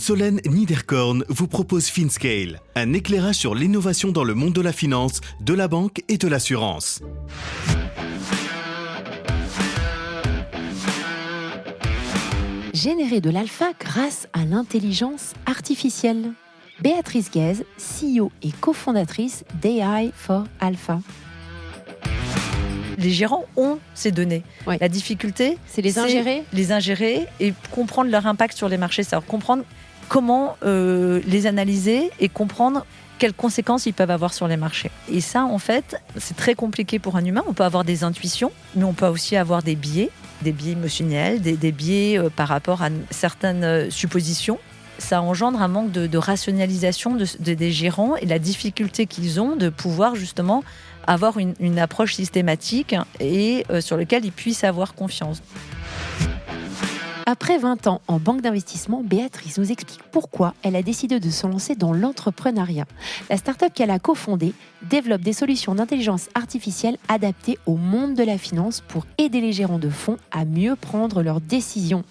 Solène Niederkorn vous propose FinScale, un éclairage sur l'innovation dans le monde de la finance, de la banque et de l'assurance. Générer de l'alpha grâce à l'intelligence artificielle. Béatrice Guèze, CEO et cofondatrice d'AI for Alpha. Les gérants ont ces données. Ouais. La difficulté, C'est les ingérer. Les ingérer et comprendre leur impact sur les marchés. C'est-à-dire comprendre comment les analyser et comprendre quelles conséquences ils peuvent avoir sur les marchés. Et ça, en fait, c'est très compliqué pour un humain. On peut avoir des intuitions, mais on peut aussi avoir des biais émotionnels, des biais par rapport à certaines suppositions. Ça engendre un manque de rationalisation des gérants et la difficulté qu'ils ont de pouvoir justement avoir une approche systématique et sur laquelle ils puissent avoir confiance. Après 20 ans en banque d'investissement, Béatrice nous explique pourquoi elle a décidé de se lancer dans l'entrepreneuriat. La start-up qu'elle a cofondée développe des solutions d'intelligence artificielle adaptées au monde de la finance pour aider les gérants de fonds à mieux prendre leurs décisions.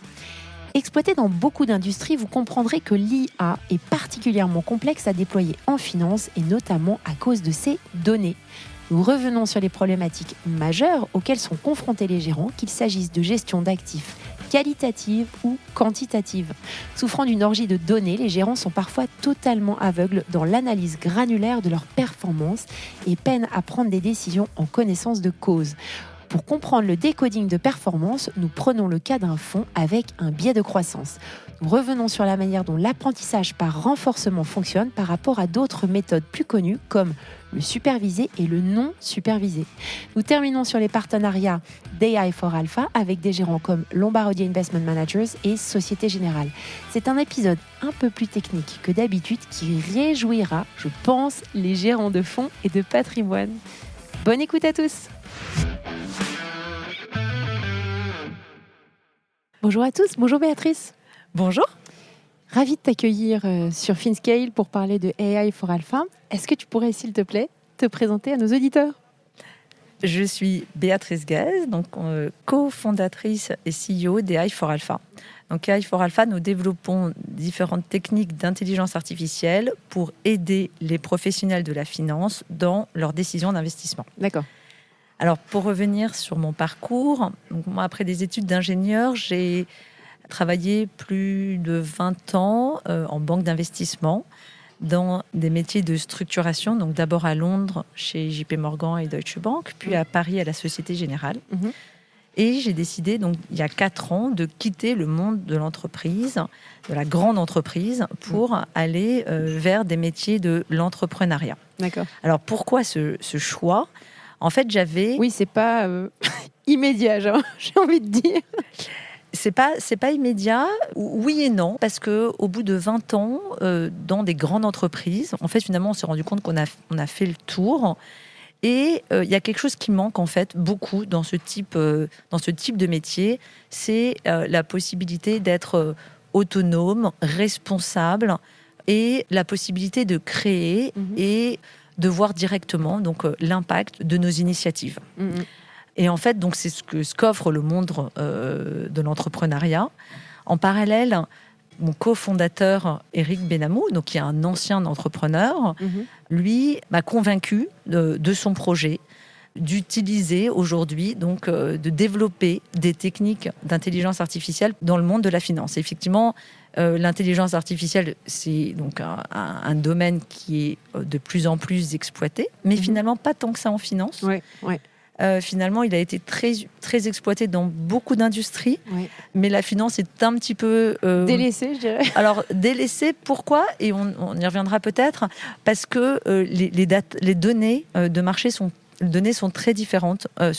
Exploitée dans beaucoup d'industries, vous comprendrez que l'IA est particulièrement complexe à déployer en finance et notamment à cause de ses données. Nous revenons sur les problématiques majeures auxquelles sont confrontés les gérants, qu'il s'agisse de gestion d'actifs qualitative ou quantitative. Souffrant d'une orgie de données, les gérants sont parfois totalement aveugles dans l'analyse granulaire de leurs performances et peinent à prendre des décisions en connaissance de cause. Pour comprendre le décoding de performance, nous prenons le cas d'un fonds avec un biais de croissance. Nous revenons sur la manière dont l'apprentissage par renforcement fonctionne par rapport à d'autres méthodes plus connues comme le supervisé et le non supervisé. Nous terminons sur les partenariats d'AI for Alpha avec des gérants comme Lombardi Investment Managers et Société Générale. C'est un épisode un peu plus technique que d'habitude qui réjouira, je pense, les gérants de fonds et de patrimoine. Bonne écoute à tous! Bonjour à tous, bonjour Béatrice. Bonjour. Ravie de t'accueillir sur FinScale pour parler de AI for Alpha. Est-ce que tu pourrais, s'il te plaît, te présenter à nos auditeurs ? Je suis Béatrice Guèze, donc cofondatrice et CEO d'AI for Alpha. Donc AI for Alpha, nous développons différentes techniques d'intelligence artificielle pour aider les professionnels de la finance dans leurs décisions d'investissement. D'accord. Alors, pour revenir sur mon parcours, donc moi, après des études d'ingénieur, j'ai travaillé plus de 20 ans en banque d'investissement dans des métiers de structuration, donc d'abord à Londres chez JP Morgan et Deutsche Bank, puis à Paris à la Société Générale. Et j'ai décidé, donc, il y a 4 ans, de quitter le monde de l'entreprise, de la grande entreprise, pour aller vers des métiers de l'entrepreneuriat. D'accord. Alors, pourquoi ce choix ? En fait, j'avais... Oui, c'est pas immédiat, j'ai envie de dire. C'est pas immédiat, oui et non, parce que au bout de 20 ans, dans des grandes entreprises, en fait, finalement, on s'est rendu compte qu'on a fait le tour. Et il y a quelque chose qui manque, en fait, beaucoup dans ce type de métier, c'est la possibilité d'être autonome, responsable, et la possibilité de créer et de voir directement donc l'impact de nos initiatives. Et en fait, donc c'est ce qu'offre le monde de l'entrepreneuriat. En parallèle, mon cofondateur Eric Benamou, donc qui est un ancien entrepreneur, lui m'a convaincu de son projet, d'utiliser aujourd'hui, donc de développer des techniques d'intelligence artificielle dans le monde de la finance. Et effectivement, l'intelligence artificielle, c'est donc un domaine qui est de plus en plus exploité, mais finalement pas tant que ça en finance. Ouais. Finalement, il a été très, très exploité dans beaucoup d'industries, mais la finance est un petit peu... délaissée, je dirais. Alors, délaissée, pourquoi ? Et on y reviendra peut-être, parce que les données de marché sont très différentes. En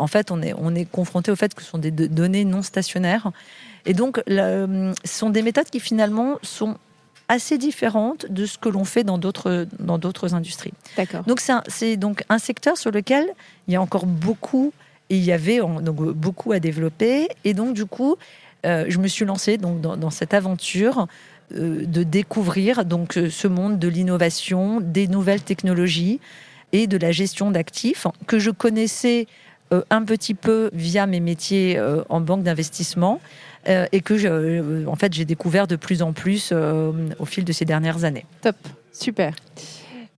fait, on est confronté au fait que ce sont des données non stationnaires. Et donc, ce sont des méthodes qui finalement sont assez différentes de ce que l'on fait dans d'autres industries. D'accord. Donc, c'est donc un secteur sur lequel il y a encore beaucoup, et il y avait donc beaucoup à développer. Et donc, du coup, je me suis lancée donc, dans cette aventure de découvrir donc, ce monde de l'innovation, des nouvelles technologies et de la gestion d'actifs que je connaissais un petit peu via mes métiers en banque d'investissement, et que en fait, j'ai découvert de plus en plus au fil de ces dernières années. Top, super.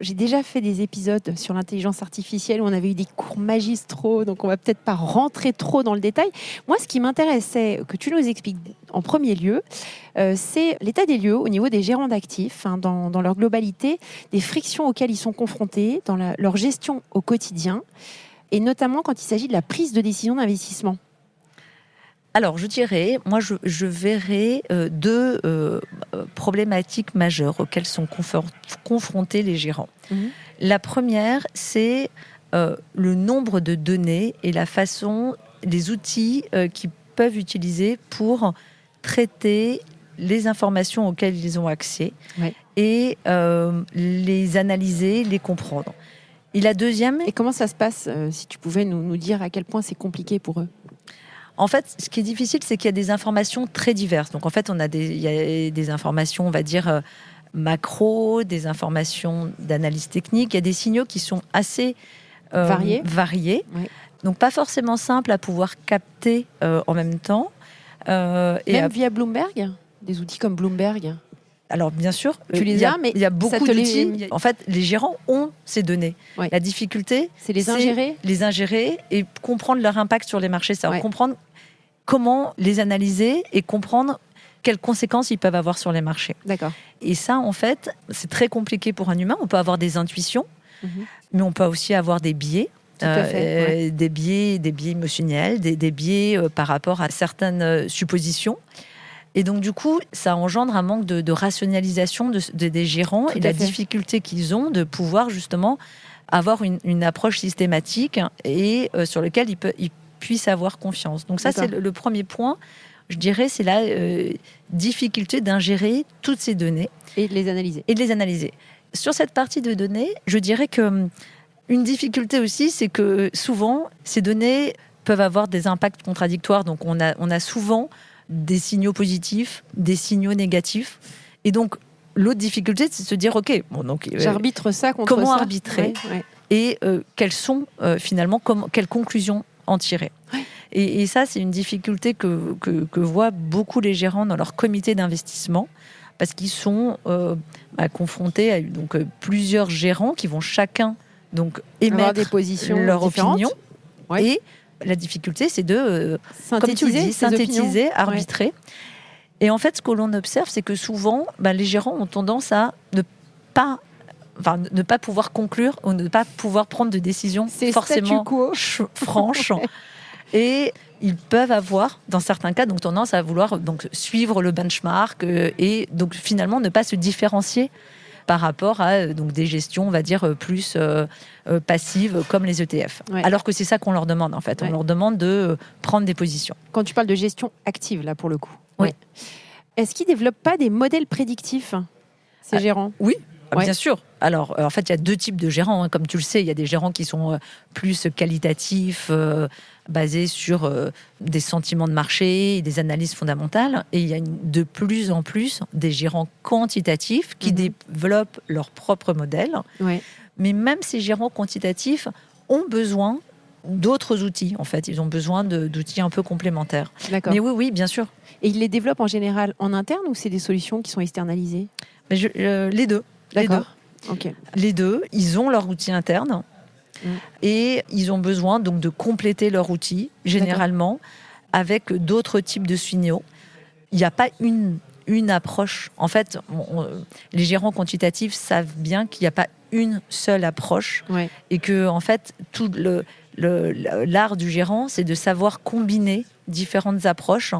J'ai déjà fait des épisodes sur l'intelligence artificielle où on avait eu des cours magistraux, donc on va peut-être pas rentrer trop dans le détail. Moi, ce qui m'intéressait que tu nous expliques en premier lieu, c'est l'état des lieux au niveau des gérants d'actifs, dans leur globalité, des frictions auxquelles ils sont confrontés, dans leur gestion au quotidien, et notamment quand il s'agit de la prise de décision d'investissement. Alors, je dirais, moi, je verrais deux problématiques majeures auxquelles sont confrontés les gérants. La première, c'est le nombre de données et la façon, les outils qu'ils peuvent utiliser pour traiter les informations auxquelles ils ont accès et les analyser, les comprendre. Et la deuxième... Et comment ça se passe, si tu pouvais nous dire à quel point c'est compliqué pour eux? En fait, ce qui est difficile, c'est qu'il y a des informations très diverses. Donc, en fait, il y a des informations, on va dire, macro, des informations d'analyse technique. Il y a des signaux qui sont assez variés. Oui. Donc, pas forcément simples à pouvoir capter en même temps. Même via Bloomberg? Des outils comme Bloomberg? Alors, bien sûr, tu les as, mais il y a beaucoup d'outils. En fait, les gérants ont ces données. Oui. La difficulté, c'est les ingérer et comprendre leur impact sur les marchés. C'est comprendre comment les analyser et comprendre quelles conséquences ils peuvent avoir sur les marchés. D'accord. Et ça, en fait, c'est très compliqué pour un humain. On peut avoir des intuitions, mais on peut aussi avoir des biais. Des biais émotionnels, des biais par rapport à certaines suppositions. Et donc, du coup, ça engendre un manque de rationalisation des gérants et la difficulté qu'ils ont de pouvoir justement avoir une approche systématique et sur laquelle ils puissent avoir confiance. Donc ça, c'est le premier point. Je dirais, c'est la difficulté d'ingérer toutes ces données. Et de les analyser. Sur cette partie de données, je dirais que une difficulté aussi, c'est que souvent, ces données peuvent avoir des impacts contradictoires. Donc, on a souvent des signaux positifs, des signaux négatifs. Et donc, l'autre difficulté, c'est de se dire, OK, bon, donc, j'arbitre ça contre comment ça. Arbitrer et quelles sont finalement, quelles conclusions en tirer. Et ça, c'est une difficulté que voient beaucoup les gérants dans leur comité d'investissement, parce qu'ils sont confrontés à plusieurs gérants qui vont chacun émettre des positions leur opinion. Et la difficulté, c'est de synthétiser, arbitrer. Et en fait, ce que l'on observe, c'est que souvent, les gérants ont tendance à ne pas pouvoir conclure ou ne pas pouvoir prendre de décisions forcément franches. Et ils peuvent avoir, dans certains cas, tendance à vouloir suivre le benchmark et donc finalement ne pas se différencier par rapport à des gestions, on va dire, plus passives comme les ETF. Alors que c'est ça qu'on leur demande, en fait. On leur demande de prendre des positions. Quand tu parles de gestion active, là, pour le coup. Oui. Est-ce qu'ils ne développent pas des modèles prédictifs, ces gérants? Oui. Bien sûr. Alors, en fait, il y a deux types de gérants. Comme tu le sais, il y a des gérants qui sont plus qualitatifs, basés sur des sentiments de marché et des analyses fondamentales. Et il y a de plus en plus des gérants quantitatifs qui développent leur propre modèle. Mais même ces gérants quantitatifs ont besoin d'autres outils. En fait, ils ont besoin d'outils un peu complémentaires. D'accord. Mais oui, bien sûr. Et ils les développent en général en interne ou c'est des solutions qui sont externalisées? Les deux. D'accord. Les deux, ils ont leur outil interne et ils ont besoin de compléter leur outil, généralement, avec d'autres types de signaux. Il n'y a pas une approche. En fait, les gérants quantitatifs savent bien qu'il n'y a pas une seule approche et que, en fait, tout l'art du gérant, c'est de savoir combiner différentes approches,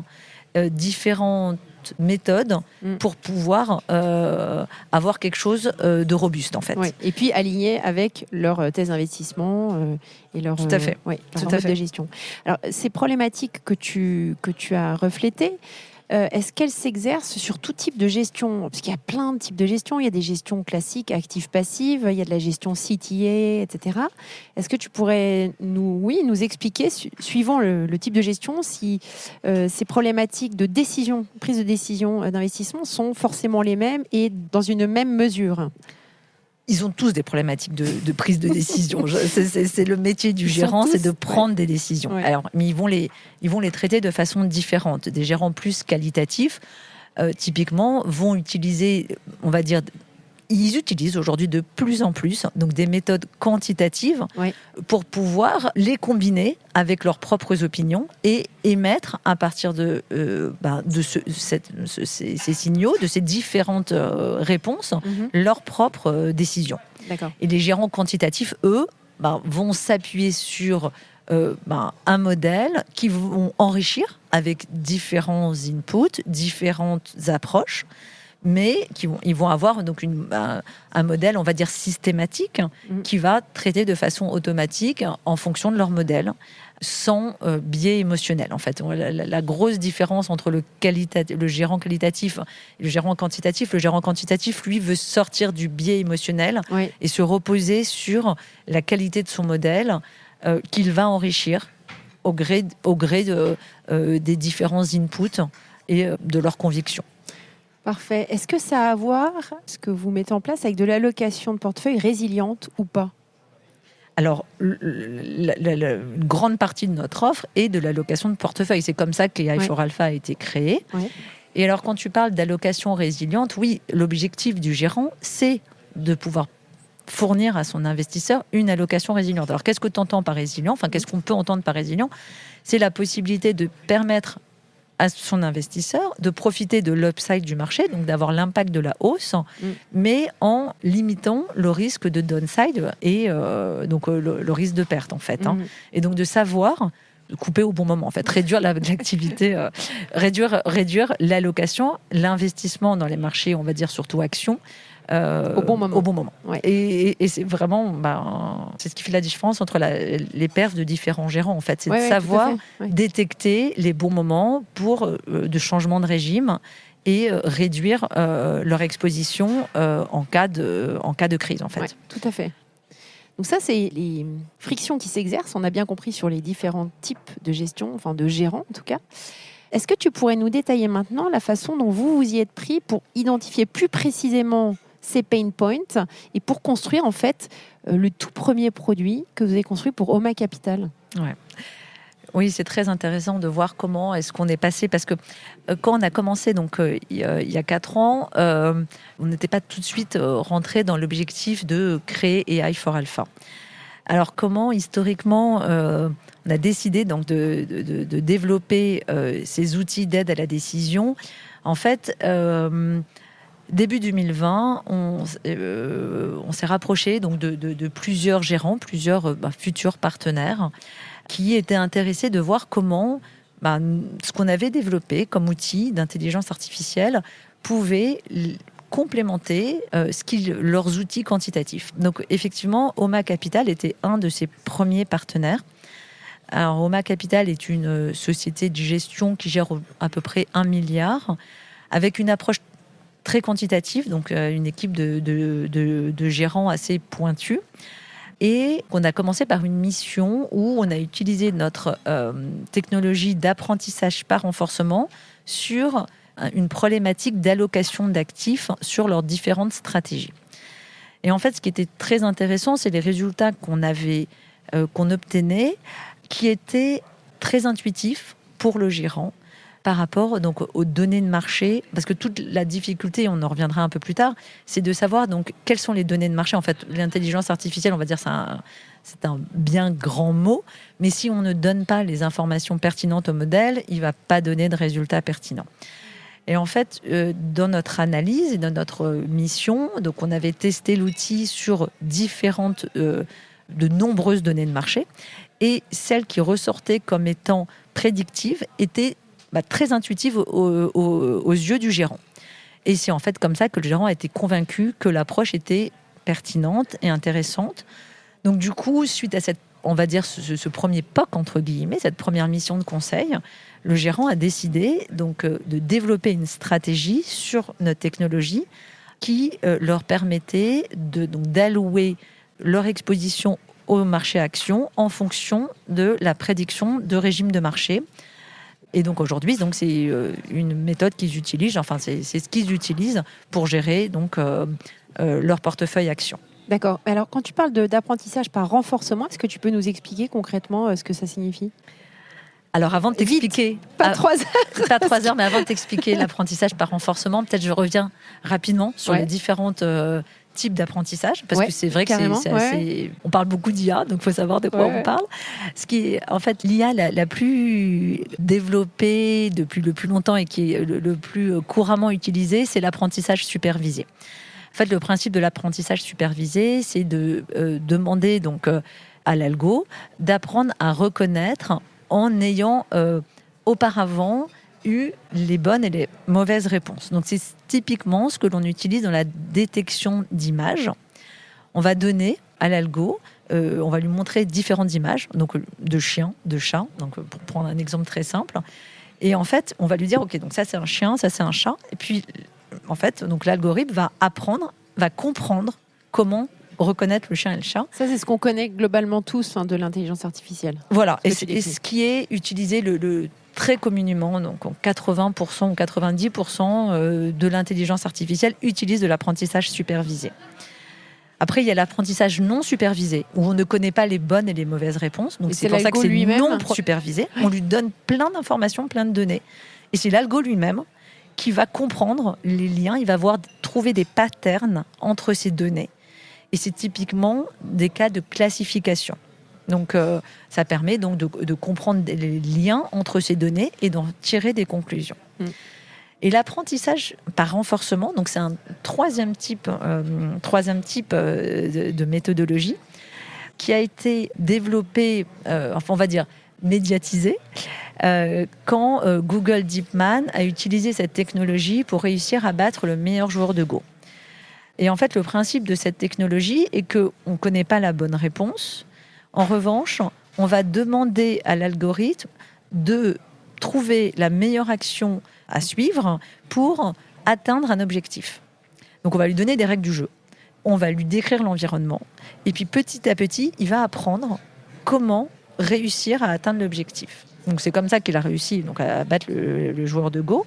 différentes méthodes pour pouvoir avoir quelque chose de robuste, en fait. Et puis aligner avec leur thèse d'investissement et leur, Tout à fait. leur mode de gestion. Alors, ces problématiques que tu as reflétées, est-ce qu'elles s'exercent sur tout type de gestion? Parce qu'il y a plein de types de gestion. Il y a des gestions classiques, actives, passives. Il y a de la gestion CTA, etc. Est-ce que tu pourrais nous expliquer, suivant le type de gestion, si ces problématiques de prise de décision d'investissement sont forcément les mêmes et dans une même mesure? ils ont tous des problématiques de prise de décision. C'est le métier du gérant, c'est de prendre des décisions. Ouais. Alors, mais ils vont les traiter de façon différente. Des gérants plus qualitatifs, typiquement, vont utiliser, on va dire, ils utilisent aujourd'hui de plus en plus donc des méthodes quantitatives pour pouvoir les combiner avec leurs propres opinions et émettre à partir de ces signaux, de ces différentes réponses, leurs propres décisions. D'accord. Et les gérants quantitatifs, eux, vont s'appuyer sur un modèle qui vont enrichir avec différents inputs, différentes approches, mais ils vont avoir donc un modèle, on va dire, systématique, qui va traiter de façon automatique en fonction de leur modèle, sans biais émotionnel. En fait, la grosse différence entre le gérant qualitatif et le gérant quantitatif, lui, veut sortir du biais émotionnel et se reposer sur la qualité de son modèle qu'il va enrichir au gré des différents inputs et de leurs convictions. Parfait. Est-ce que ça a à voir, ce que vous mettez en place, avec de l'allocation de portefeuille résiliente ou pas ? Alors, une grande partie de notre offre est de l'allocation de portefeuille. C'est comme ça que AI4Alpha a été créé. Oui. Et alors, quand tu parles d'allocation résiliente, oui, l'objectif du gérant, c'est de pouvoir fournir à son investisseur une allocation résiliente. Alors, qu'est-ce que tu entends par résilient ? Enfin, qu'est-ce qu'on peut entendre par résilient ? C'est la possibilité de permettre à son investisseur de profiter de l'upside du marché, donc d'avoir l'impact de la hausse, mais en limitant le risque de downside et donc le risque de perte, en fait. Et donc de savoir couper au bon moment, en fait, réduire l'activité, réduire l'allocation, l'investissement dans les marchés, on va dire surtout actions, au bon moment. Ouais. Et c'est vraiment, c'est ce qui fait la différence entre les perfs de différents gérants, en fait. C'est de savoir détecter les bons moments pour de changement de régime et réduire leur exposition en cas de crise, en fait. Ouais, tout à fait. Donc ça, c'est les frictions qui s'exercent, on a bien compris, sur les différents types de gestion, enfin de gérants en tout cas. Est-ce que tu pourrais nous détailler maintenant la façon dont vous y êtes pris pour identifier plus précisément ces pain points et pour construire en fait le tout premier produit que vous avez construit pour Oma Capital ? Oui, c'est très intéressant de voir comment est-ce qu'on est passé, parce que quand on a commencé donc il y a 4 ans, on n'était pas tout de suite rentré dans l'objectif de créer AI4Alpha. Alors comment historiquement on a décidé donc de développer ces outils d'aide à la décision. En fait, début 2020, on s'est rapproché donc de plusieurs gérants, plusieurs futurs partenaires, qui étaient intéressés de voir comment ce qu'on avait développé comme outil d'intelligence artificielle pouvait complémenter leurs outils quantitatifs. Donc effectivement, Oma Capital était un de ses premiers partenaires. Alors Oma Capital est une société de gestion qui gère à peu près 1 milliard, avec une approche très quantitative, donc une équipe de gérants assez pointus. Et on a commencé par une mission où on a utilisé notre technologie d'apprentissage par renforcement sur une problématique d'allocation d'actifs sur leurs différentes stratégies. Et en fait, ce qui était très intéressant, c'est les résultats qu'on obtenait, qui étaient très intuitifs pour le gérant par rapport donc aux données de marché, parce que toute la difficulté, on en reviendra un peu plus tard, c'est de savoir donc quelles sont les données de marché. En fait, l'intelligence artificielle, on va dire, c'est un bien grand mot, mais si on ne donne pas les informations pertinentes au modèle, il va pas donner de résultats pertinents. Et en fait, dans notre analyse et dans notre mission, donc on avait testé l'outil sur de nombreuses données de marché, et celles qui ressortaient comme étant prédictives étaient très intuitive aux yeux du gérant. Et c'est en fait comme ça que le gérant a été convaincu que l'approche était pertinente et intéressante. Donc du coup, suite à on va dire ce premier POC, entre guillemets, cette première mission de conseil, le gérant a décidé donc de développer une stratégie sur notre technologie qui leur permettait d'allouer leur exposition au marché actions en fonction de la prédiction de régime de marché. Et donc aujourd'hui, c'est une méthode qu'ils utilisent, enfin c'est ce qu'ils utilisent pour gérer donc leur portefeuille actions. D'accord. Alors, quand tu parles d'apprentissage par renforcement, est-ce que tu peux nous expliquer concrètement ce que ça signifie ? Alors avant de t'expliquer, Pas 3 heures. pas 3 heures, mais avant de t'expliquer l'apprentissage par renforcement, peut-être je reviens rapidement sur les différentes types d'apprentissage, parce que c'est vrai que c'est assez... On parle beaucoup d'IA, donc il faut savoir de quoi on parle. Ce qui est en fait l'IA la plus développée depuis le plus longtemps et qui est le plus couramment utilisée, c'est l'apprentissage supervisé. En fait, le principe de l'apprentissage supervisé, c'est de demander donc à l'algo d'apprendre à reconnaître en ayant auparavant eu les bonnes et les mauvaises réponses. Donc c'est typiquement ce que l'on utilise dans la détection d'images. On va donner à l'algo, on va lui montrer différentes images, donc de chiens, de chats, donc pour prendre un exemple très simple. Et en fait, on va lui dire, ok, donc ça c'est un chien, ça c'est un chat. Et puis, en fait, donc l'algorithme va apprendre, va comprendre comment reconnaître le chien et le chat. Ça, c'est ce qu'on connaît globalement tous de l'intelligence artificielle. Voilà, et ce qui est utilisé le très communément, donc 80% ou 90% de l'intelligence artificielle utilise de l'apprentissage supervisé. Après, il y a l'apprentissage non supervisé, où on ne connaît pas les bonnes et les mauvaises réponses. Donc c'est pour ça que c'est non supervisé. On lui donne plein d'informations, plein de données. Et c'est l'algo lui-même qui va comprendre les liens, il va trouver des patterns entre ces données. Et c'est typiquement des cas de classification. Donc, ça permet donc de comprendre les liens entre ces données et d'en tirer des conclusions. Et l'apprentissage par renforcement, donc c'est un troisième type de méthodologie qui a été développé, on va dire médiatisé, quand Google DeepMind a utilisé cette technologie pour réussir à battre le meilleur joueur de Go. Et en fait, le principe de cette technologie est qu'on ne connaît pas la bonne réponse. En revanche, on va demander à l'algorithme de trouver la meilleure action à suivre pour atteindre un objectif. Donc, on va lui donner des règles du jeu. On va lui décrire l'environnement. Et puis, petit à petit, il va apprendre comment réussir à atteindre l'objectif. Donc c'est comme ça qu'il a réussi donc, à battre le joueur de Go.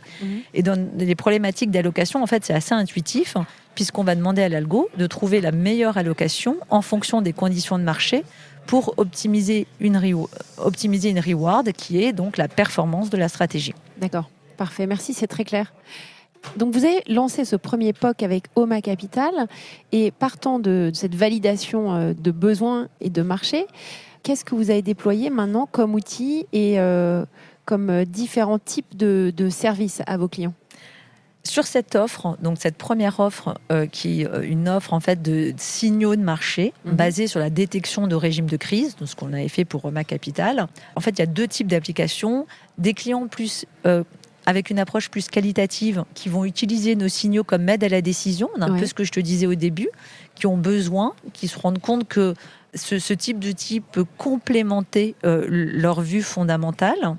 Et dans les problématiques d'allocation, en fait, c'est assez intuitif, puisqu'on va demander à l'algo de trouver la meilleure allocation en fonction des conditions de marché pour optimiser une reward, qui est donc la performance de la stratégie. D'accord, parfait, merci, c'est très clair. Donc vous avez lancé ce premier POC avec Oma Capital, et partant de cette validation de besoins et de marché, qu'est-ce que vous avez déployé maintenant comme outil et comme différents types de services à vos clients ? Sur cette offre, donc cette première offre, qui est une offre en fait de signaux de marché basée sur la détection de régimes de crise, donc ce qu'on avait fait pour Oma Capital. En fait, il y a 2 types d'applications. Des clients plus avec une approche plus qualitative qui vont utiliser nos signaux comme aide à la décision, un peu ce que je te disais au début, qui ont besoin, qui se rendent compte que ce type d'outil peut complémenter leur vue fondamentale.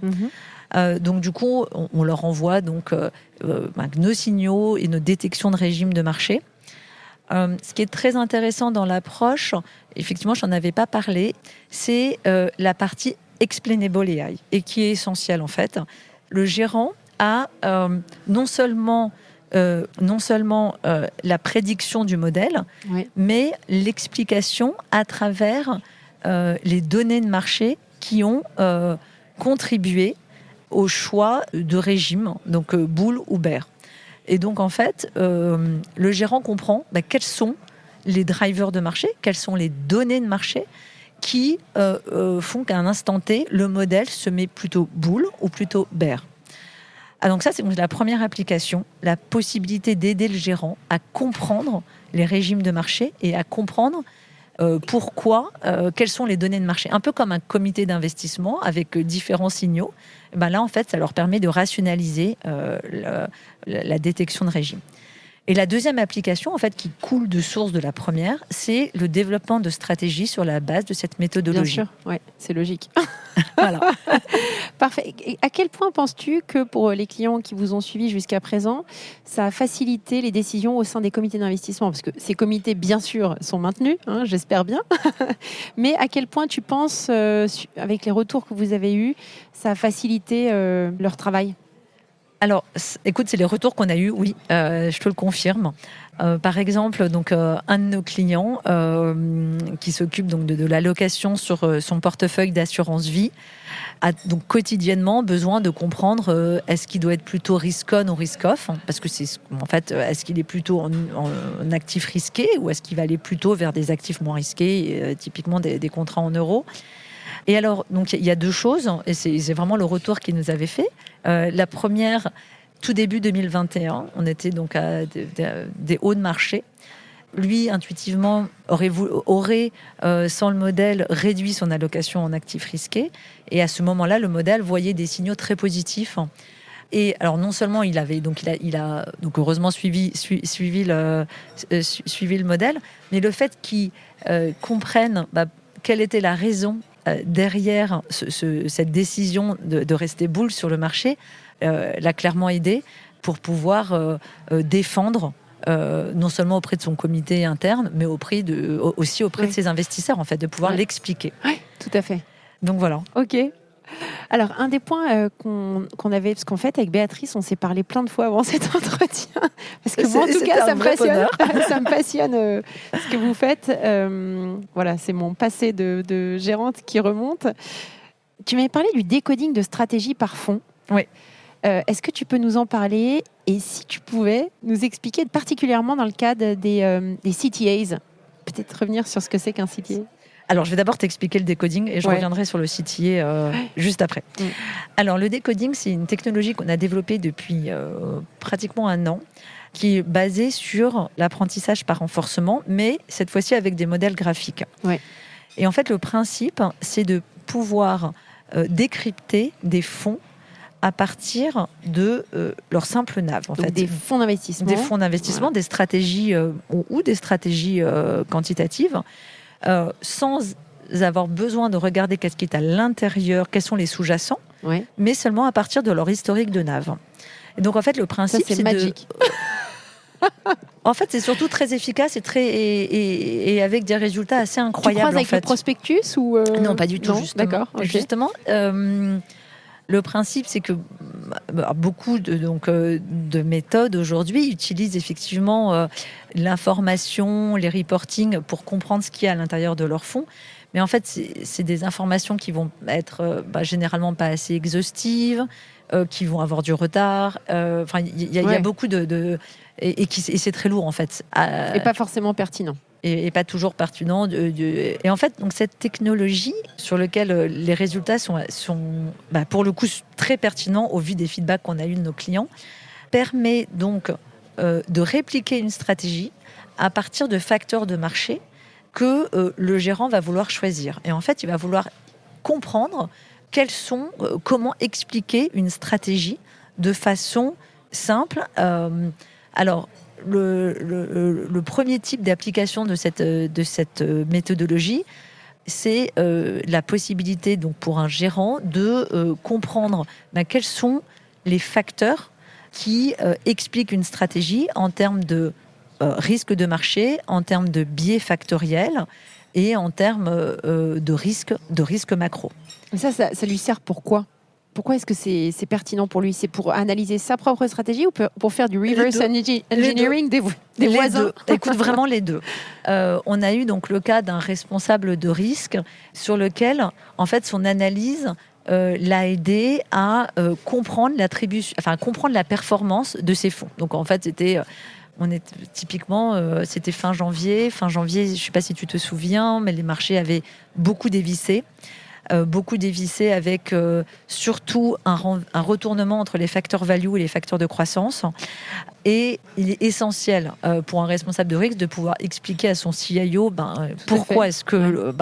Donc du coup, on leur envoie donc nos signaux et nos détections de régime de marché. Ce qui est très intéressant dans l'approche, effectivement, je n'en avais pas parlé, c'est la partie explainable AI, et qui est essentielle en fait. Le gérant a non seulement la prédiction du modèle, mais l'explication à travers les données de marché qui ont contribué au choix de régime, donc bull ou bear. Et donc en fait, le gérant comprend quels sont les drivers de marché, quelles sont les données de marché qui font qu'à un instant T, le modèle se met plutôt bull ou plutôt bear. Ah, donc ça, c'est la première application, la possibilité d'aider le gérant à comprendre les régimes de marché et à comprendre pourquoi, quelles sont les données de marché. Un peu comme un comité d'investissement avec différents signaux. Là, en fait, ça leur permet de rationaliser la détection de régime. Et la deuxième application, en fait, qui coule de source de la première, c'est le développement de stratégies sur la base de cette méthodologie. Bien sûr, ouais, c'est logique. Voilà. Parfait. Et à quel point penses-tu que pour les clients qui vous ont suivi jusqu'à présent, ça a facilité les décisions au sein des comités d'investissement ? Parce que ces comités, bien sûr, sont maintenus, j'espère bien. Mais à quel point tu penses, avec les retours que vous avez eus, ça a facilité leur travail ? Alors, écoute, c'est les retours qu'on a eus, oui, je te le confirme. Par exemple, donc, un de nos clients qui s'occupe donc de l'allocation sur son portefeuille d'assurance vie a donc quotidiennement besoin de comprendre est-ce qu'il doit être plutôt risk-on ou risk-off, parce que c'est en fait est-ce qu'il est plutôt en actif risqué ou est-ce qu'il va aller plutôt vers des actifs moins risqués, typiquement des contrats en euros. Et alors, donc il y a deux choses, et c'est vraiment le retour qu'il nous avait fait. La première, tout début 2021, on était donc à des hauts de marché. Lui, intuitivement, aurait sans le modèle, réduit son allocation en actifs risqués. Et à ce moment-là, le modèle voyait des signaux très positifs. Et alors, non seulement il a donc heureusement suivi le modèle, mais le fait qu'il comprenne quelle était la raison derrière cette décision de rester bull sur le marché, l'a clairement aidé pour pouvoir défendre non seulement auprès de son comité interne, mais aussi auprès de ses investisseurs, en fait, de pouvoir l'expliquer. Oui, tout à fait. Donc voilà. Ok. Alors, un des points qu'on avait, parce qu'en fait, avec Béatrice, on s'est parlé plein de fois avant cet entretien, parce que moi, en tout cas, ça me passionne ce que vous faites. Voilà, c'est mon passé de gérante qui remonte. Tu m'avais parlé du décoding de stratégie par fonds. Oui. Est-ce que tu peux nous en parler? Et si tu pouvais nous expliquer, particulièrement dans le cadre des CTAs, peut-être revenir sur ce que c'est qu'un CTA? Alors, je vais d'abord t'expliquer le décoding et je reviendrai sur le CTA juste après. Alors, le décoding, c'est une technologie qu'on a développée depuis pratiquement 1 an, qui est basée sur l'apprentissage par renforcement, mais cette fois-ci avec des modèles graphiques. Ouais. Et en fait, le principe, c'est de pouvoir décrypter des fonds à partir de leur simple NAV. En fait. Des fonds d'investissement. Des fonds d'investissement, des stratégies ou des stratégies quantitatives, sans avoir besoin de regarder qu'est-ce qui est à l'intérieur, quels sont les sous-jacents, mais seulement à partir de leur historique de NAV. Et donc, en fait, le principe, c'est magique. En fait, c'est surtout très efficace et avec des résultats assez incroyables. Tu croises avec le prospectus ou Non, pas du tout, justement. D'accord. Okay. Justement, le principe, c'est que beaucoup de méthodes aujourd'hui utilisent effectivement l'information, les reporting pour comprendre ce qu'il y a à l'intérieur de leur fonds. Mais en fait, c'est des informations qui vont être généralement pas assez exhaustives, qui vont avoir du retard. Enfin, il y a beaucoup et c'est très lourd en fait. Et pas forcément pertinent. Et pas toujours pertinent. Et en fait, donc cette technologie sur laquelle les résultats sont pour le coup très pertinents au vu des feedbacks qu'on a eu de nos clients, permet donc de répliquer une stratégie à partir de facteurs de marché que le gérant va vouloir choisir. Et en fait, il va vouloir comprendre comment expliquer une stratégie de façon simple. Alors, le premier type d'application de cette méthodologie, c'est la possibilité donc pour un gérant de comprendre quels sont les facteurs qui expliquent une stratégie en termes de risque de marché, en termes de biais factoriels et en termes de risque macro. Ça lui sert pourquoi ? Pourquoi est-ce que c'est pertinent pour lui ? C'est pour analyser sa propre stratégie ou pour faire du reverse engineering des voisins ? Écoute, vraiment les deux. On a eu donc le cas d'un responsable de risque sur lequel, en fait, son analyse l'a aidé à comprendre la performance de ses fonds. Donc, en fait, c'était fin janvier. Fin janvier, je ne sais pas si tu te souviens, mais les marchés avaient beaucoup dévissé. Avec surtout un retournement entre les facteurs value et les facteurs de croissance. Et il est essentiel pour un responsable de risque de pouvoir expliquer à son CIO pourquoi est-ce que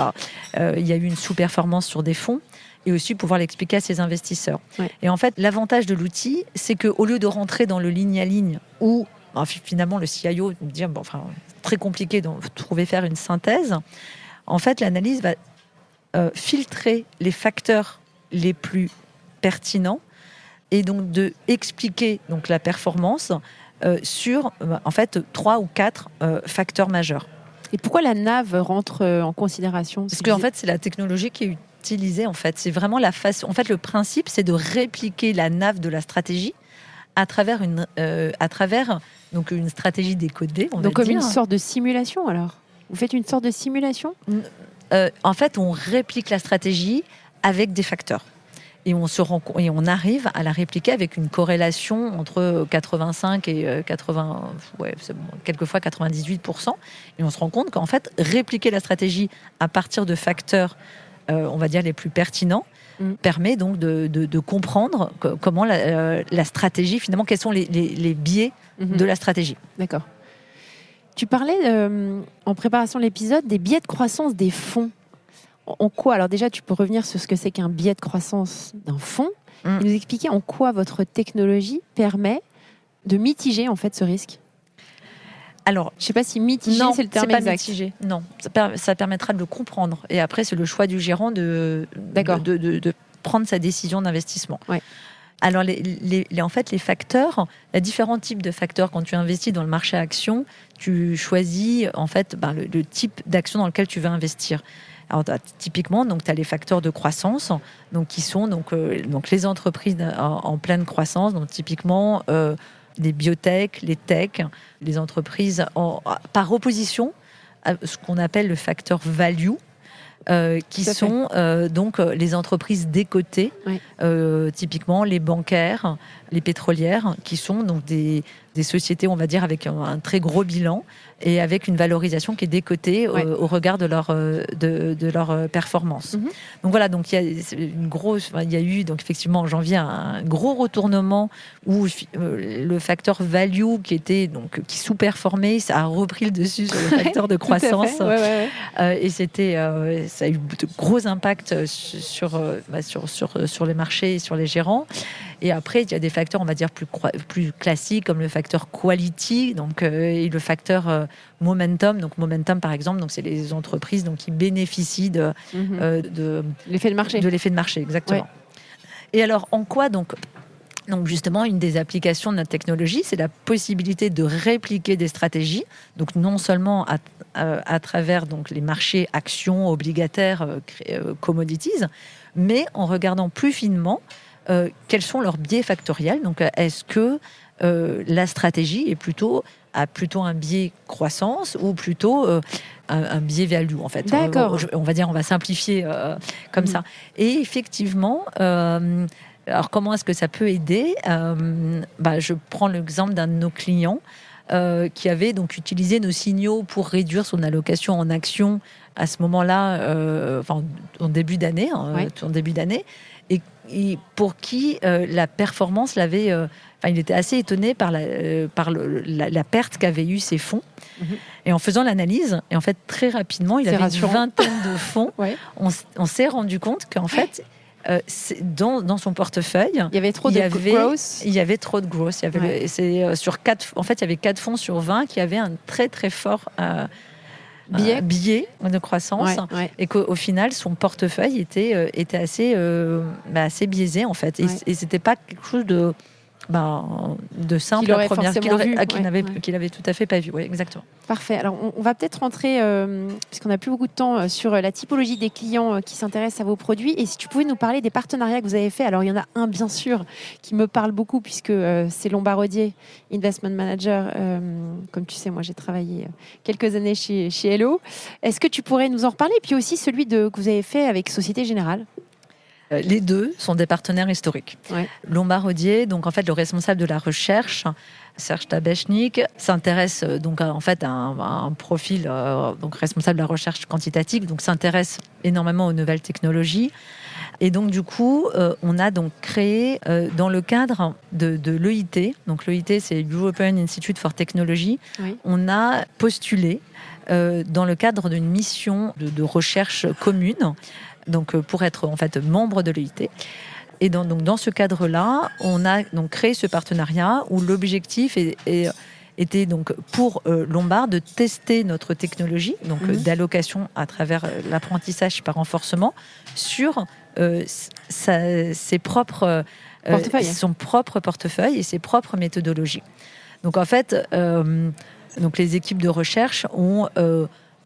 il y a eu une sous-performance sur des fonds, et aussi pouvoir l'expliquer à ses investisseurs. Ouais. Et en fait, l'avantage de l'outil, c'est qu'au lieu de rentrer dans le ligne à ligne où finalement le CIO dire très compliqué de faire une synthèse, en fait l'analyse va filtrer les facteurs les plus pertinents et donc de expliquer donc la performance sur en fait 3 ou 4 facteurs majeurs. Et pourquoi la NAV rentre en considération ? Parce qu'en fait c'est la technologie qui est utilisée en fait. C'est vraiment la façon. En fait le principe c'est de répliquer la NAV de la stratégie à travers donc une stratégie décodée, on Donc va comme dire. une sorte de simulation alors. Vous faites une sorte de simulation ? En fait, on réplique la stratégie avec des facteurs. Et on arrive à la répliquer avec une corrélation entre 85 et 80, quelquefois 98%. Et on se rend compte qu'en fait, répliquer la stratégie à partir de facteurs, on va dire, les plus pertinents, permet donc de comprendre comment la stratégie, finalement, quels sont les biais de la stratégie. D'accord. Tu parlais en préparation de l'épisode des biais de croissance des fonds. En quoi, alors déjà, tu peux revenir sur ce que c'est qu'un biais de croissance d'un fonds et nous expliquer en quoi votre technologie permet de mitiger en fait ce risque. Alors, je ne sais pas si mitiger, c'est le terme pas exact. Mitiger. Non, ça permettra de le comprendre. Et après, c'est le choix du gérant de prendre sa décision d'investissement. Ouais. Alors, en fait, les facteurs, il y a différents types de facteurs. Quand tu investis dans le marché action, tu choisis en fait le type d'action dans lequel tu veux investir. Alors, typiquement, tu as les facteurs de croissance, donc, qui sont donc les entreprises en pleine croissance, donc typiquement les biotech, les tech, les entreprises par opposition à ce qu'on appelle le facteur value, qui sont donc les entreprises décotées, typiquement les bancaires, les pétrolières, qui sont donc des sociétés, on va dire, avec un très gros bilan et avec une valorisation qui est décotée au regard de leur performance. Donc voilà, donc il y a eu donc effectivement en janvier un gros retournement où le facteur value qui sous-performait, ça a repris le dessus sur le facteur de croissance. Et ça a eu de gros impacts sur les marchés et sur les gérants. Et après, il y a des facteurs, on va dire, plus classiques, comme le facteur quality, et le facteur momentum. Donc, momentum, par exemple, c'est les entreprises qui bénéficient de l'effet de marché. De l'effet de marché, exactement. Ouais. Et alors, en quoi donc justement, une des applications de notre technologie, c'est la possibilité de répliquer des stratégies. Donc non seulement à travers les marchés actions, obligataires, commodities, mais en regardant plus finement quels sont leurs biais factoriels. Donc est-ce que la stratégie a plutôt un biais croissance ou plutôt un biais value, en fait. D'accord. On va simplifier comme ça. Et effectivement, alors comment est-ce que ça peut aider ? Je prends l'exemple d'un de nos clients qui avait donc utilisé nos signaux pour réduire son allocation en actions à ce moment-là, en début d'année, et pour qui la performance l'avait... il était assez étonné par la perte qu'avaient eu ses fonds. Et en faisant l'analyse, et en fait très rapidement, il avait une vingtaine de fonds. On s'est rendu compte qu'en fait, dans son portefeuille, il y avait trop de growth. Il y avait trop de growth. Il y avait 4 fonds sur 20 qui avaient un très très fort biais de croissance, et qu'au final son portefeuille était assez biaisé en fait, et c'était pas quelque chose de simple à première qu'il avait tout à fait pas vu. Exactement. Parfait. Alors on va peut-être rentrer, puisqu'on n'a plus beaucoup de temps, sur la typologie des clients qui s'intéressent à vos produits, et si tu pouvais nous parler des partenariats que vous avez faits. Alors il y en a un bien sûr qui me parle beaucoup, puisque c'est Lombard Odier, Investment Manager. Comme tu sais, moi j'ai travaillé quelques années chez Hello. Est-ce que tu pourrais nous en reparler, puis aussi celui que vous avez fait avec Société Générale? Les deux sont des partenaires historiques. Lombard Odier, donc en fait le responsable de la recherche, Serge Tabechnik, s'intéresse donc à un profil donc responsable de la recherche quantitative, donc s'intéresse énormément aux nouvelles technologies. Et donc du coup, on a donc créé dans le cadre de l'EIT, donc l'EIT c'est European Institute for Technology, on a postulé dans le cadre d'une mission de recherche commune, donc pour être en fait membre de l'EIT. Et dans ce cadre-là, on a donc créé ce partenariat où l'objectif était donc pour Lombard de tester notre technologie, donc d'allocation à travers l'apprentissage par renforcement sur son propre portefeuille et ses propres méthodologies. Donc en fait, donc les équipes de recherche ont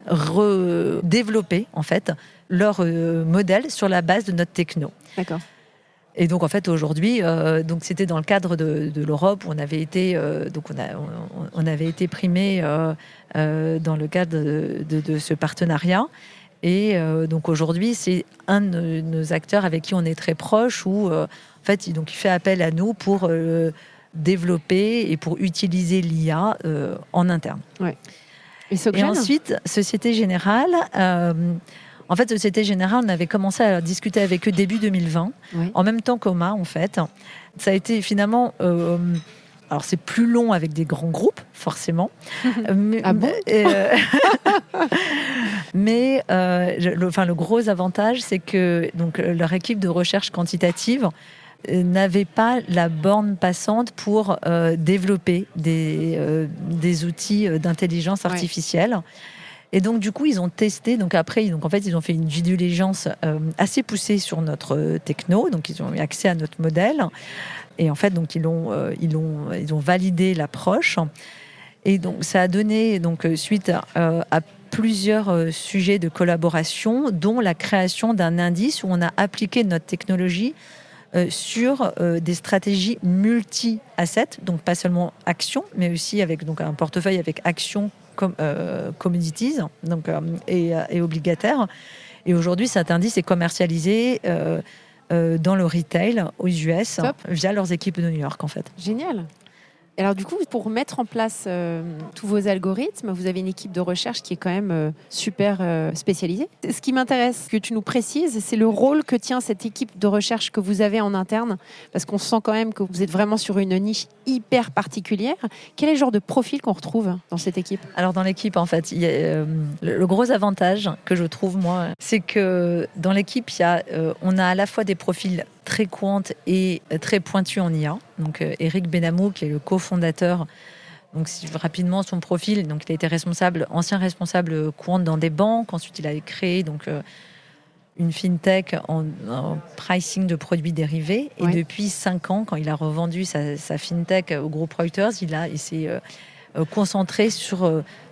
redéveloppé en fait leur modèle sur la base de notre techno. D'accord. Et donc en fait aujourd'hui, donc c'était dans le cadre de l'Europe où on avait été, on avait été primé dans le cadre de ce partenariat. Et donc aujourd'hui, c'est un de nos acteurs avec qui on est très proche, où en fait, il fait appel à nous pour développer et pour utiliser l'IA en interne. Ouais. Et ensuite, Société Générale. En fait, Société Générale, on avait commencé à discuter avec eux début 2020, en même temps qu'OMA, en fait. Ça a été finalement... alors, c'est plus long avec des grands groupes, forcément. Ah bon Mais le gros avantage, c'est que donc, leur équipe de recherche quantitative n'avait pas la borne passante pour développer des outils d'intelligence artificielle. Et donc, du coup, ils ont testé. Donc, après, en fait, ils ont fait une due diligence assez poussée sur notre techno. Donc, ils ont eu accès à notre modèle. Et en fait, donc, ils ont validé l'approche. Et donc, ça a donné, donc, suite à plusieurs sujets de collaboration, dont la création d'un indice où on a appliqué notre technologie sur des stratégies multi-assets, donc pas seulement actions, mais aussi avec donc, un portefeuille avec actions commodities donc, et obligataires. Et aujourd'hui, cet indice est commercialisé dans le retail aux US via leurs équipes de New York, en fait. Génial. Et alors du coup, pour mettre en place tous vos algorithmes, vous avez une équipe de recherche qui est quand même super spécialisée. Ce qui m'intéresse que tu nous précises, c'est le rôle que tient cette équipe de recherche que vous avez en interne, parce qu'on sent quand même que vous êtes vraiment sur une niche hyper particulière. Quel est le genre de profil qu'on retrouve dans cette équipe ? Alors dans l'équipe, en fait, il y a, le gros avantage que je trouve, moi, c'est que dans l'équipe, on a à la fois des profils très quant et très pointu en IA. Donc Eric Benamou, qui est le cofondateur, donc rapidement son profil, donc il a été ancien responsable quant dans des banques. Ensuite, il a créé donc une fintech en pricing de produits dérivés. Et depuis 5 ans, quand il a revendu sa fintech au groupe Reuters, il s'est concentré sur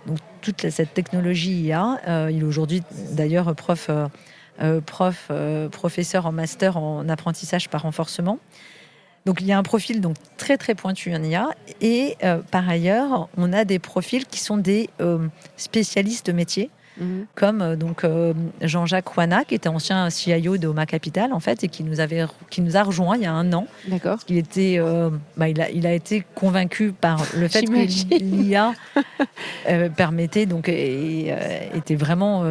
donc, toute cette technologie IA. Il est aujourd'hui d'ailleurs professeur en master en apprentissage par renforcement. Donc il y a un profil donc très très pointu en IA et par ailleurs on a des profils qui sont des spécialistes de métier comme Jean-Jacques Ouana qui était ancien CIO de Oma Capital en fait et qui nous a rejoint il y a 1 an. D'accord. Il était il a été convaincu par le fait que l'IA permettait donc était vraiment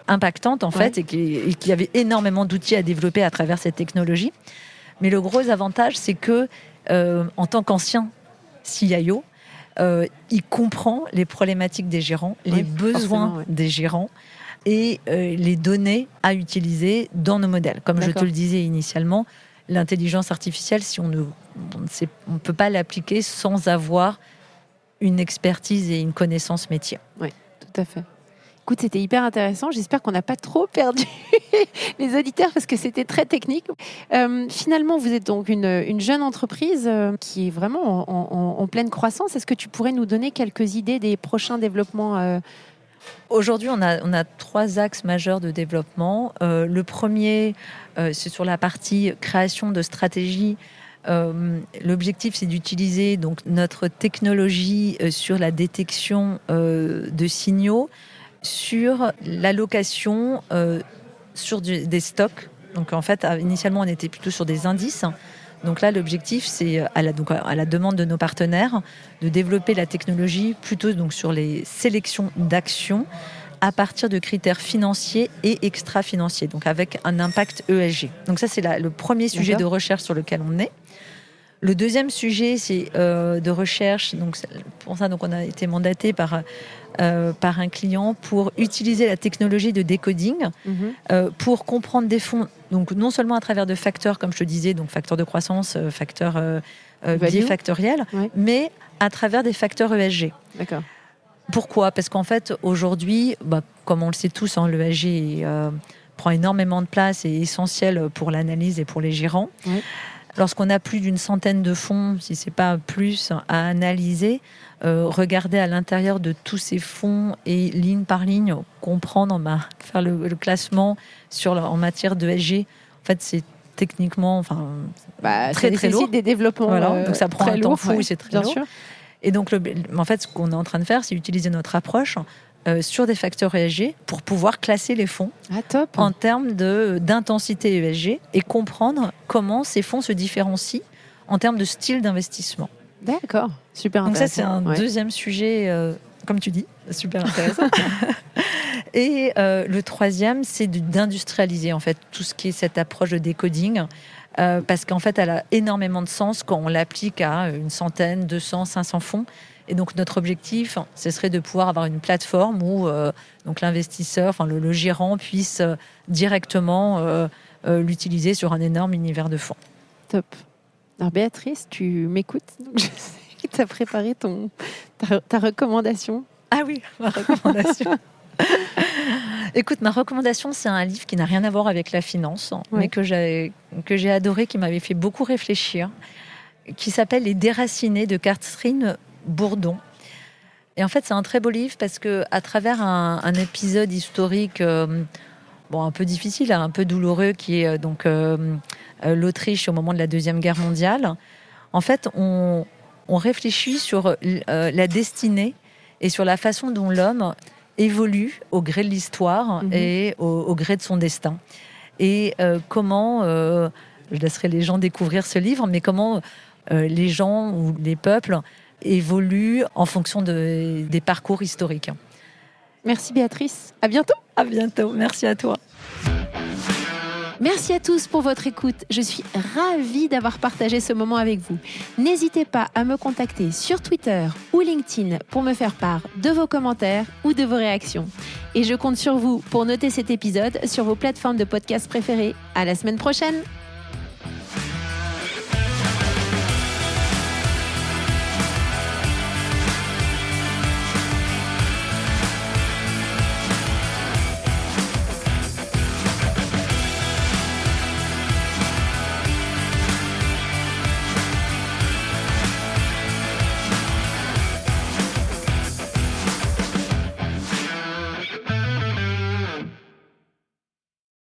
impactante en fait et qu'il y avait énormément d'outils à développer à travers cette technologie. Mais le gros avantage, c'est que en tant qu'ancien CIO, il comprend les problématiques des gérants, les besoins des gérants et les données à utiliser dans nos modèles. Comme je te le disais initialement, l'intelligence artificielle, si on ne peut pas l'appliquer sans avoir une expertise et une connaissance métier. Oui, tout à fait. Écoute, c'était hyper intéressant. J'espère qu'on n'a pas trop perdu les auditeurs parce que c'était très technique. Finalement, vous êtes donc une jeune entreprise qui est vraiment en pleine croissance. Est-ce que tu pourrais nous donner quelques idées des prochains développements Aujourd'hui, on a 3 axes majeurs de développement. Le premier, c'est sur la partie création de stratégies. L'objectif, c'est d'utiliser donc, notre technologie sur la détection de signaux, sur l'allocation sur des stocks. Donc en fait, initialement, on était plutôt sur des indices. Donc là, l'objectif, c'est à la demande de nos partenaires de développer la technologie plutôt donc sur les sélections d'actions à partir de critères financiers et extra-financiers, donc avec un impact ESG. Donc ça, c'est le premier sujet de recherche sur lequel on est. Le deuxième sujet, c'est de recherche. Donc pour ça, donc on a été mandaté par un client pour utiliser la technologie de décoding pour comprendre des fonds. Donc non seulement à travers de facteurs, comme je te disais, donc facteurs de croissance, facteurs bifactoriels, mais à travers des facteurs ESG. D'accord. Pourquoi ? Parce qu'en fait, aujourd'hui, comme on le sait tous, l'ESG prend énormément de place et est essentiel pour l'analyse et pour les gérants. Oui. Lorsqu'on a plus d'une centaine de fonds, si ce n'est pas plus, à analyser, regarder à l'intérieur de tous ces fonds et ligne par ligne, comprendre, faire le classement en matière de ESG, en fait, c'est techniquement, enfin, Ça très nécessite lourd. des développements. Voilà, donc ça prend très un temps lourd, fou, ouais, et c'est très bien lourd. sûr. Et donc, en fait, ce qu'on est en train de faire, c'est utiliser notre approche sur des facteurs ESG pour pouvoir classer les fonds Ah, top. en termes d'intensité ESG et comprendre comment ces fonds se différencient en termes de style d'investissement. D'accord, super Donc ça, intéressant. c'est un Ouais. deuxième sujet, comme tu dis, super intéressant. Et le troisième, c'est d'industrialiser en fait tout ce qui est cette approche de décoding, parce qu'en fait, elle a énormément de sens quand on l'applique à 100, 200, 500 fonds. Et donc notre objectif, ce serait de pouvoir avoir une plateforme où donc l'investisseur, enfin le gérant, puisse directement l'utiliser sur un énorme univers de fonds. Top. Alors Béatrice, tu m'écoutes, donc je sais que tu as préparé ta recommandation. Ah oui, ma recommandation. Écoute, ma recommandation, c'est un livre qui n'a rien à voir avec la finance, mais que j'ai adoré, qui m'avait fait beaucoup réfléchir, qui s'appelle Les Déracinés de Catherine Bourdon. Et en fait, c'est un très beau livre parce que à travers un épisode historique un peu difficile, un peu douloureux, qui est l'Autriche au moment de la Deuxième Guerre mondiale, en fait, on réfléchit sur la destinée et sur la façon dont l'homme évolue au gré de l'histoire et au gré de son destin. Et comment, je laisserai les gens découvrir ce livre, mais comment les gens ou les peuples évoluent en fonction des parcours historiques. Merci Béatrice, à bientôt. À bientôt, merci à toi. Merci à tous pour votre écoute. Je suis ravie d'avoir partagé ce moment avec vous. N'hésitez pas à me contacter sur Twitter ou LinkedIn pour me faire part de vos commentaires ou de vos réactions. Et je compte sur vous pour noter cet épisode sur vos plateformes de podcast préférées. À la semaine prochaine!